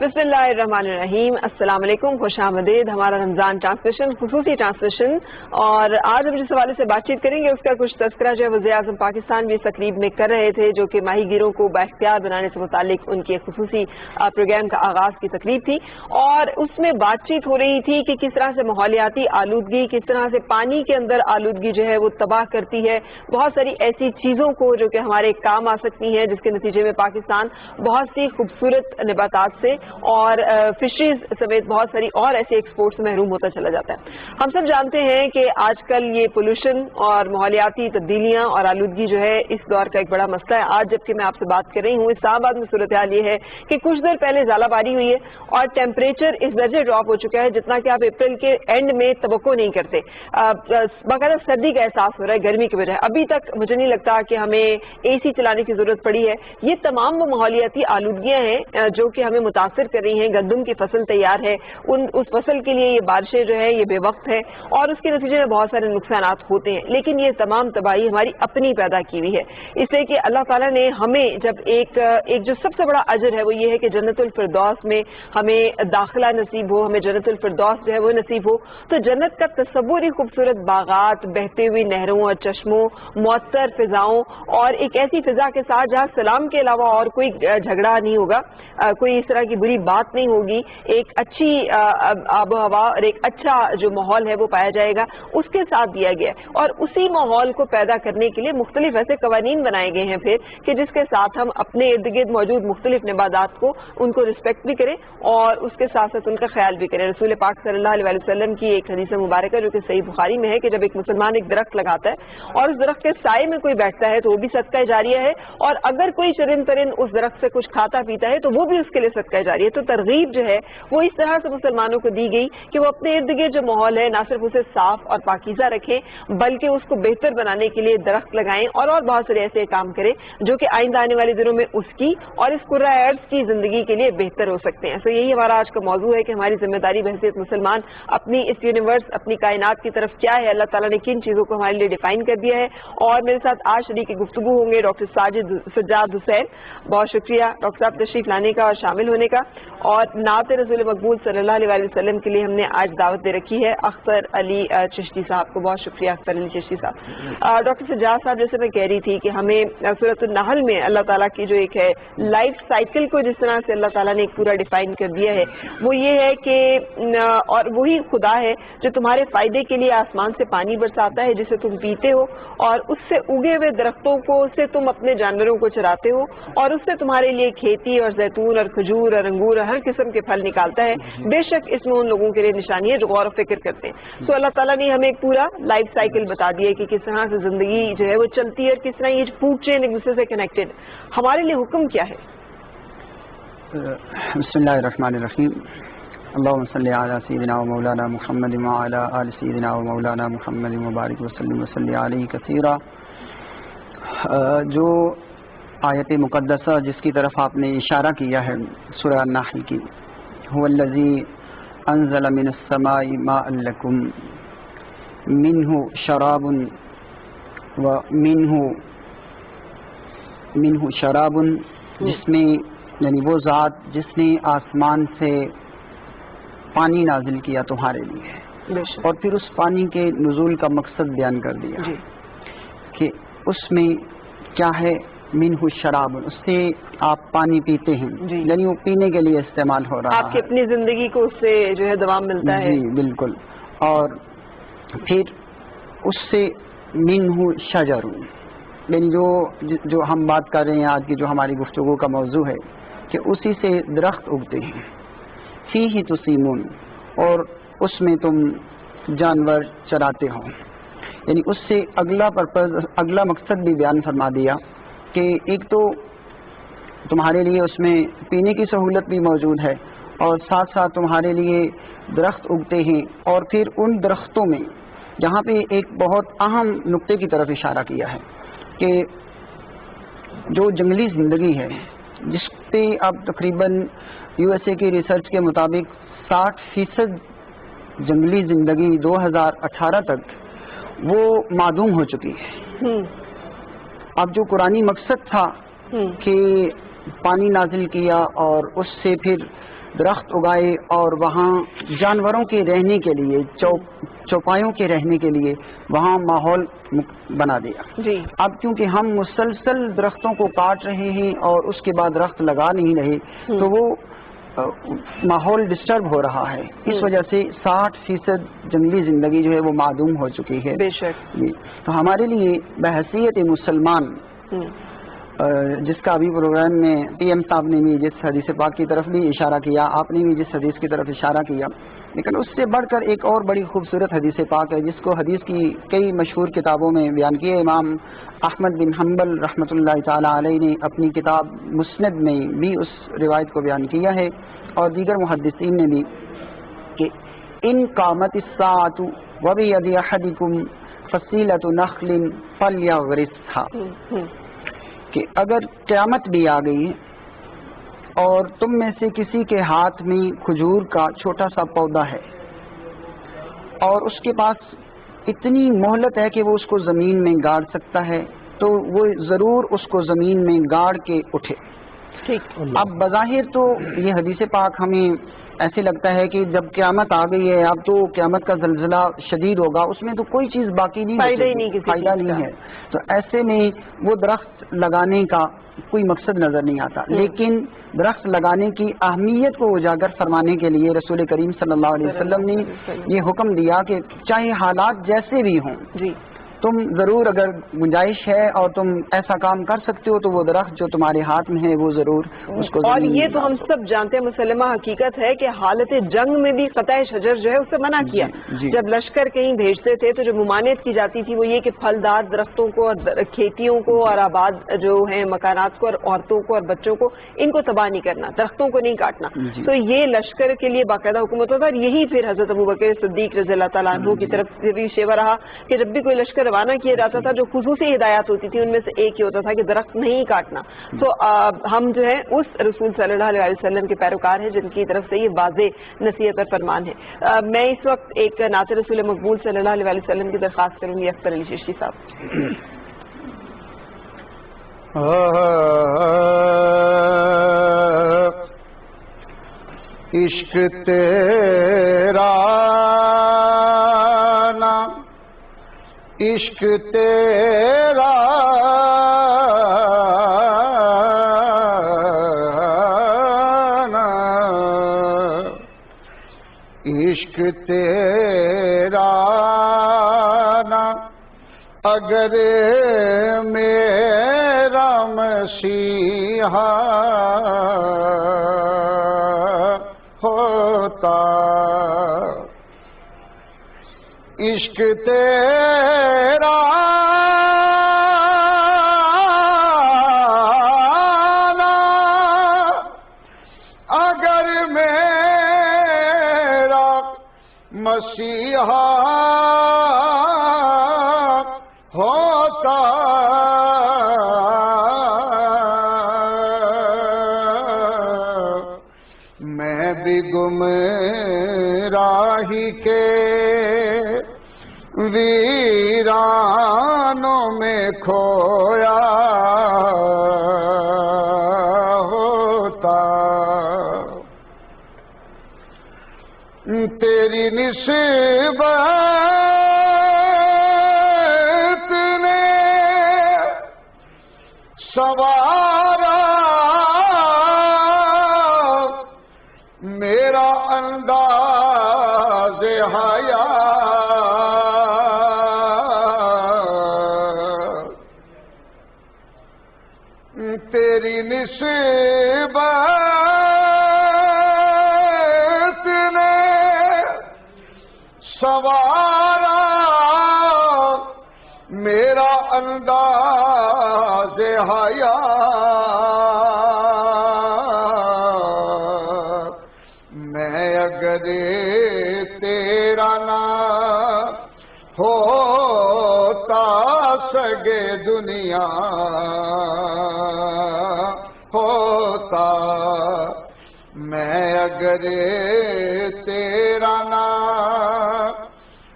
बिस्मिल्लाहिर्रहमानिर्रहीम। अस्सलाम वालेकुम, खुश आमदीद। हमारा रमज़ान ट्रांसमिशन, खुसूसी ट्रांसमिशन, और आज हम जिस हवाले से बातचीत करेंगे उसका कुछ तज़किरा जो है वज़ीर-ए-आज़म पाकिस्तान भी इस तकरीब में कर रहे थे, जो कि माहीगीरों को बाइख्तियार बनाने से मुतालिक उनकी एक खुसूसी प्रोग्राम का आगाज़ की तकरीब थी, और उसमें बातचीत हो रही थी कि किस तरह से माहौलियाती आलूदगी, किस तरह से पानी के अंदर आलूदगी जो है वो तबाह करती है बहुत सारी ऐसी चीज़ों को जो कि हमारे काम आ सकती हैं, जिसके नतीजे में पाकिस्तान बहुत सी खूबसूरत नबातात से और फिशरीज समेत बहुत सारी और ऐसे एक्सपोर्ट से महरूम होता चला जाता है। हम सब जानते हैं कि आजकल ये पोल्यूशन और माहौलियाती तब्दीलियां और आलूदगी जो है इस दौर का एक बड़ा मसला है। आज जबकि मैं आपसे बात कर रही हूँ, इस्लामाबाद में सूरत हाल ये है कि कुछ देर पहले ज़ालाबारी हुई है और टेम्परेचर इस दर्जे ड्रॉप हो चुका है जितना कि आप अप्रैल के एंड में तवक्को नहीं करते। बाकायदा सर्दी का एहसास हो रहा है गर्मी की वजह। अभी तक मुझे नहीं लगता कि हमें AC चलाने की जरूरत पड़ी है। ये तमाम वो माहौलियाती आलूदगियां हैं जो कि हमें मुतासर कर रही हैं। गंदम की फसल तैयार है, उस फसल के लिए ये बारिशें जो है ये बेवक्त है और उसके नतीजे में बहुत सारे नुकसान होते हैं। लेकिन ये तमाम तबाही हमारी अपनी पैदा की हुई है, इसलिए कि अल्लाह ताला ने हमें जब एक जो सबसे बड़ा अजर है वो ये है कि जन्नतुल फिरदौस में हमें दाखिला नसीब हो, हमें जन्नतुल फिरदौस जो है वो नसीब हो। तो जन्नत का तस्वुर ही खूबसूरत बागात, बहती हुई नहरों और चश्मों, मुअत्तर फिजाओं और एक ऐसी फिजा के साथ जहाँ सलाम के अलावा और कोई झगड़ा नहीं होगा, कोई इस तरह की बुरी बात नहीं होगी, एक अच्छी आबो हवा और एक अच्छा जो माहौल है वो पाया जाएगा, उसके साथ दिया गया है। और उसी माहौल को पैदा करने के लिए मुख्तलिफ ऐसे कवानीन बनाए गए हैं फिर कि जिसके साथ हम अपने इर्द गिर्द मौजूद मुख्तलिफ नबादात को उनको रिस्पेक्ट भी करें और उसके साथ साथ उनका ख्याल भी करें। रसूल पाक सल्लल्लाहु अलैहि वसल्लम की एक हदीस मुबारक है जो कि सही बुखारी में है कि जब एक मुसलमान एक दरख्त लगाता है और उस दरख्त के साए में कोई बैठता है तो वो भी सदका जारिया है, और अगर कोई चरिंद परिंद उस दरख्त से कुछ खाता पीता है तो वो भी उसके लिए सदका जारिया है। तो तरगीब जो है वो इस तरह से मुसलमानों को दी गई कि वो अपने इर्द गिर्द जो माहौल है ना सिर्फ उसे साफ और पाकीज़ा रखें बल्कि उसको बेहतर बनाने के लिए दरख्त लगाएं और बहुत सारे ऐसे काम करें जो कि आइंदा आने वाले दिनों में उसकी और इस कुर्रा अर्ज़ की जिंदगी के लिए बेहतर हो सकते हैं। तो यही हमारा आज का मौजू है कि हमारी जिम्मेदारी बहैसियत मुसलमान अपनी इस यूनिवर्स, अपनी कायनात की तरफ क्या है, अल्लाह ताला ने किन चीज़ों को हमारे लिए डिफाइन कर दिया है। और मेरे साथ आज शरीक गुफ्तगू होंगे डॉक्टर सज्जाद हुसैन। बहुत शुक्रिया डॉक्टर साहब तशरीफ लाने का और शामिल होने का। और नात रसूल मकबूल सल्लल्लाहु अलैहि वसल्लम के लिए हमने आज दावत दे रखी है अख्तर अली चिश्ती साहब को। बहुत शुक्रिया अख्तर अली चिश्ती साहब। डॉक्टर सज्जाद साहब, जैसे मैं कह रही थी कि हमें सूरत अन-नहल में अल्लाह ताला की जो एक है लाइफ साइकिल को जिस तरह से अल्लाह ताला ने एक पूरा डिफाइन कर दिया है वो ये है कि और वही खुदा है जो तुम्हारे फायदे के लिए आसमान से पानी बरसाता है जिसे तुम पीते हो, और उससे उगे हुए दरख्तों को से तुम अपने जानवरों को चराते हो, और उससे तुम्हारे लिए खेती और जैतून और खजूर और अंगूर और हर किस्म के फल निकालता है। बेशक इसमें उन लोगों के लिए निशानी है जो गौर और फिक्र करते हैं। तो अल्लाह ताला ने हमें एक पूरा लाइफ साइकिल बता दिया कि किस तरह से जिंदगी जो है वो चलती है और किस तरह ये फूड चेन एक दूसरे से कनेक्टेड। हमारे लिए हुक्म क्या है? बिस्मिल्लाहिर्रहमानिर्रहीम। अल्लाहुम्मा सल्ली अला सय्यिदिना व मौलाना मुहम्मद व अला आलि सय्यिदिना व मौलाना मुहम्मद व बारिक व सल्ली अलैहि कसीरा। जो आयत मुक़द्दसा जिसकी तरफ आपने इशारा किया है सूरह अन-नहल की, हुवल्लज़ी अंज़ल मिनस समाई माअन लकुम मिन्हु शराबुन व मिन्हु शराबुन, जिसमें यानी वो ज़ात जिसने आसमान से पानी नाजिल किया तुम्हारे लिए, और फिर उस पानी के नुज़ूल का मकसद बयान कर दिया कि उसमें क्या है। मिन्हु शराबुन, उससे आप पानी पीते हैं, यानी वो पीने के लिए इस्तेमाल हो रहा है, आपकी अपनी जिंदगी को उससे जो है दवाम मिलता है। जी बिल्कुल। और फिर उससे मिन्हु शजरुन, यानी जो हम बात कर रहे हैं आज की जो हमारी गुफ्तगू का मौजू है कि उसी से दरख्त उगते हैं। फीही तुसीमून, और उसमें तुम जानवर चराते हो, यानी उससे अगला पर्पज, अगला मकसद भी बयान फरमा दिया कि एक तो तुम्हारे लिए उसमें पीने की सहूलत भी मौजूद है और साथ साथ तुम्हारे लिए दरख्त उगते हैं। और फिर उन दरख्तों में जहाँ पे एक बहुत अहम नुक्ते की तरफ इशारा किया है कि जो जंगली ज़िंदगी है जिस पे अब तकरीबन USA की रिसर्च के मुताबिक 60% जंगली ज़िंदगी 2018 तक वो मादूम हो चुकी है। अब जो कुरानी मकसद था कि पानी नाजिल किया और उससे फिर درخت اگائے اور وہاں جانوروں کے رہنے کے لیے چوپایوں کے رہنے کے لیے وہاں ماحول بنا دیا. جی. اب کیونکہ ہم مسلسل درختوں کو کاٹ رہے ہیں اور اس کے بعد درخت لگا نہیں رہے تو وہ ماحول ڈسٹرب ہو رہا ہے. اس وجہ سے 60% جنگلی زندگی جو ہے وہ معدوم ہو چکی ہے. بے شک. تو ہمارے لیے بحیثیت مسلمان جس کا ابھی پروگرام میں پی ایم صاحب نے بھی جس حدیث پاک کی طرف بھی اشارہ کیا, آپ نے بھی جس حدیث کی طرف اشارہ کیا, لیکن اس سے بڑھ کر ایک اور بڑی خوبصورت حدیث پاک ہے جس کو حدیث کی کئی مشہور کتابوں میں بیان کیا. امام احمد بن حنبل رحمۃ اللہ تعالی علیہ نے اپنی کتاب مسند میں بھی اس روایت کو بیان کیا ہے اور دیگر محدثین نے بھی کہ ان قامت الساعۃ وبید احدکم فصیلۃ نخل فلیغرسها, کہ اگر قیامت بھی آ گئی اور تم میں سے کسی کے ہاتھ میں کھجور کا چھوٹا سا پودا ہے اور اس کے پاس اتنی مہلت ہے کہ وہ اس کو زمین میں گاڑ سکتا ہے تو وہ ضرور اس کو زمین میں گاڑ کے اٹھے. اب بظاہر تو یہ حدیث پاک ہمیں ایسے لگتا ہے کہ جب قیامت آ گئی ہے اب تو قیامت کا زلزلہ شدید ہوگا, اس میں تو کوئی چیز باقی نہیں, فائدہ نہیں ہے. تو ایسے میں وہ درخت لگانے کا کوئی مقصد نظر نہیں آتا. لیکن درخت لگانے کی اہمیت کو اجاگر فرمانے کے لیے رسول کریم صلی اللہ علیہ وسلم نے یہ حکم دیا کہ چاہے حالات جیسے بھی ہوں تم ضرور اگر گنجائش ہے اور تم ایسا کام کر سکتے ہو تو وہ درخت جو تمہارے ہاتھ میں ہے وہ ضرور اس کو. اور یہ تو ہم سب جانتے ہیں, مسلمہ حقیقت ہے کہ حالت جنگ میں بھی قطع شجر جو ہے اسے منع کیا. جب لشکر کہیں بھیجتے تھے تو جو ممانعت کی جاتی تھی وہ یہ کہ پھلدار درختوں کو اور کھیتیوں کو اور آباد جو ہیں مکانات کو اور عورتوں کو اور بچوں کو ان کو تباہ نہیں کرنا, درختوں کو نہیں کاٹنا. تو یہ لشکر کے لیے باقاعدہ حکومت ہوتا ہے اور یہی پھر حضرت ابوبکر صدیق رضی اللہ تعالیٰ عنہ کی طرف سے بھی شیوا رہا کہ جب بھی کوئی لشکر روانہ کیا جاتا تھا جو خصوصی ہدایات ہوتی تھی ان میں سے ایک ہی ہوتا تھا کہ درخت نہیں کاٹنا. تو ہم جو ہے اس رسول صلی اللہ علیہ وسلم کے پیروکار ہیں جن کی طرف سے یہ واضح نصیحت اور فرمان ہے. میں اس وقت ایک نعت رسول مقبول صلی اللہ علیہ وسلم کی درخواست کروں گی اختر علی چشتی صاحب. عشق تیرا نام عشق تیرا عشق تیرا نا اگر میرا مسیحا ہوتا عشق تیرا نا اگر میرا مسیحا ہوتا میں بھی گمراہی کے ویرانوں میں کھویا ہوتا تیری نسبت نے سوارا میرا انداز حیا تیری نسبت نے سوارا میرا انداز حیا میں اگر تیرا نہ ہوتا سگے دنیا ہوتا میں اگر تیرا نہ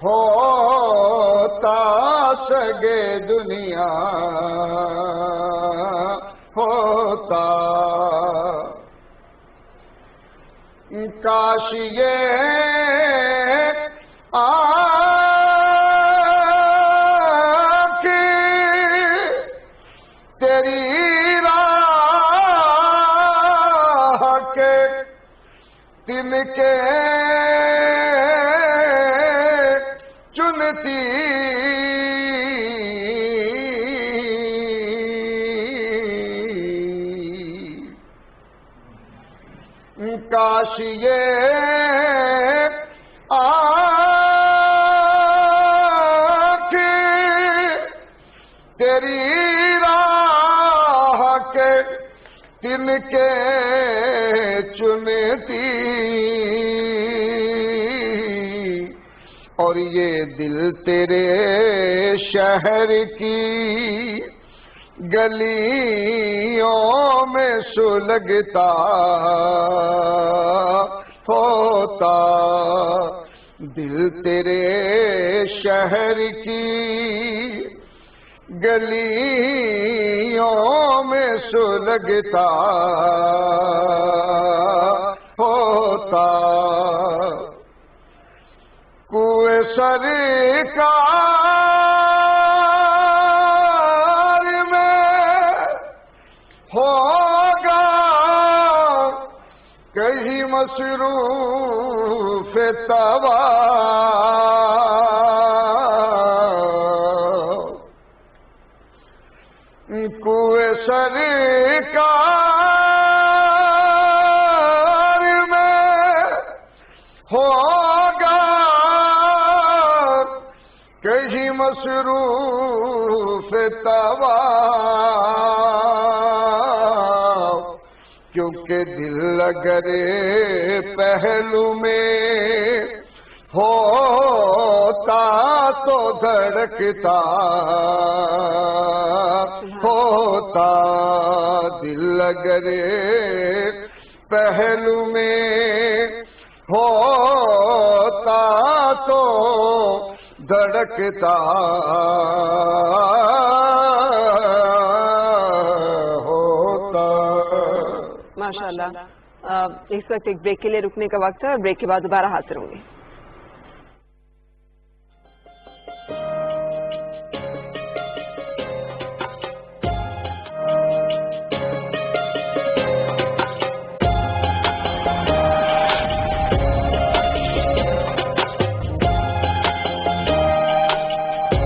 ہوتا سگے دنیا ہوتا کاش یہ تیری راہ کے تن کے چنتی کاش یہ تیری راہ کے تن کے چنتی اور یہ دل تیرے شہر کی گلیوں میں سلگتا ہوتا، دل تیرے شہر کی گلیوں میں سلگتا ہوتا، کوئے سرکار میں ہوگا کہیں مصروف طواف، کوئے سرکار میں ہوگا کہیں مصروف طواف، کیونکہ دل اگر پہلو میں ہوتا تو دھڑکتا ہوتا، دل اگر پہلو میں ہوتا تو دھڑکتا ہوتا۔ ماشاءاللہ۔ اس وقت ایک بریک کے لیے رکنے کا وقت ہے اور بریک کے بعد دوبارہ حاضر ہوں گے۔